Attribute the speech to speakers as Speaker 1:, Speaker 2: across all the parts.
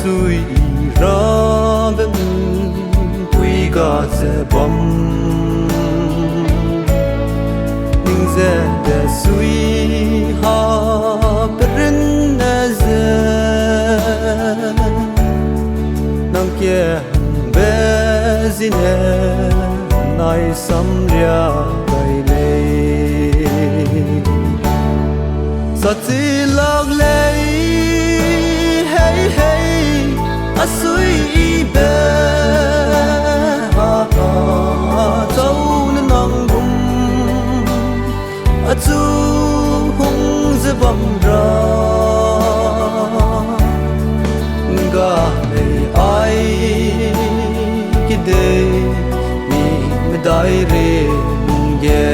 Speaker 1: sui ra bên quy ga ze bom ning ze de sui ha perin na ze nang kia be zine nai samria gai le sati lag le hey hey asui be ha ha tau na nang bum atu hung ze bam ra ga le ai ki de mi me dai re ye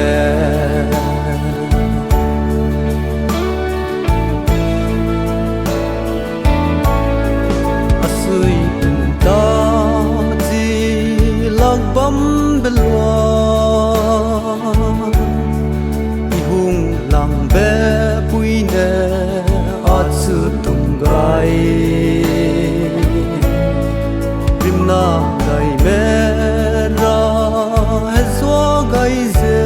Speaker 1: bom belwa ihung lang be puine atsu tunggai rimna gai mera hezwa gai ze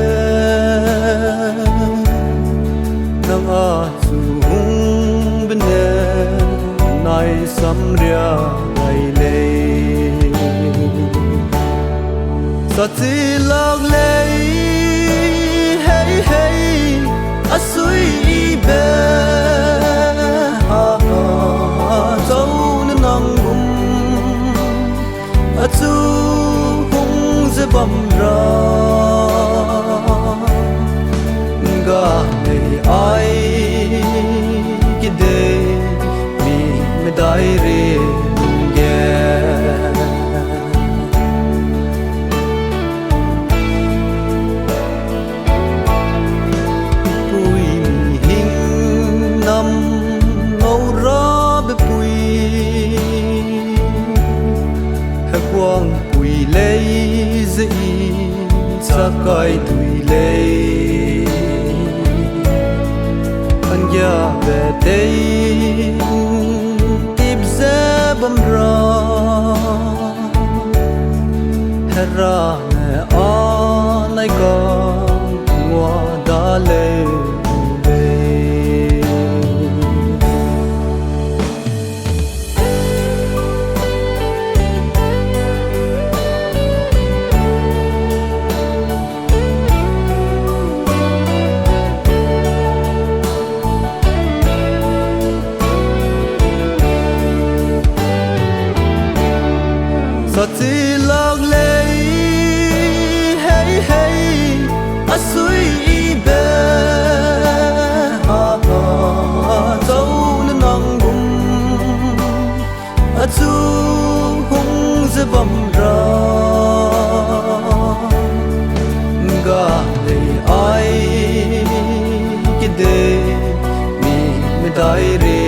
Speaker 1: nang atsu hung bene nai samria gai le sati lag le hey hey asui be ha ha tau na nang bum atu hung ze bam ra ga le ai ki de mi me dai re quang bùi lấy dĩ sa cõi tùy lấy anh ya về đây tiếp sẽ bấm ra hết ra nè on lại còn ngoa đã lên sati lag le hey hey asui be ha ha tau na nang bum atu hung ze bam ra ga le ai ki de mi me dai re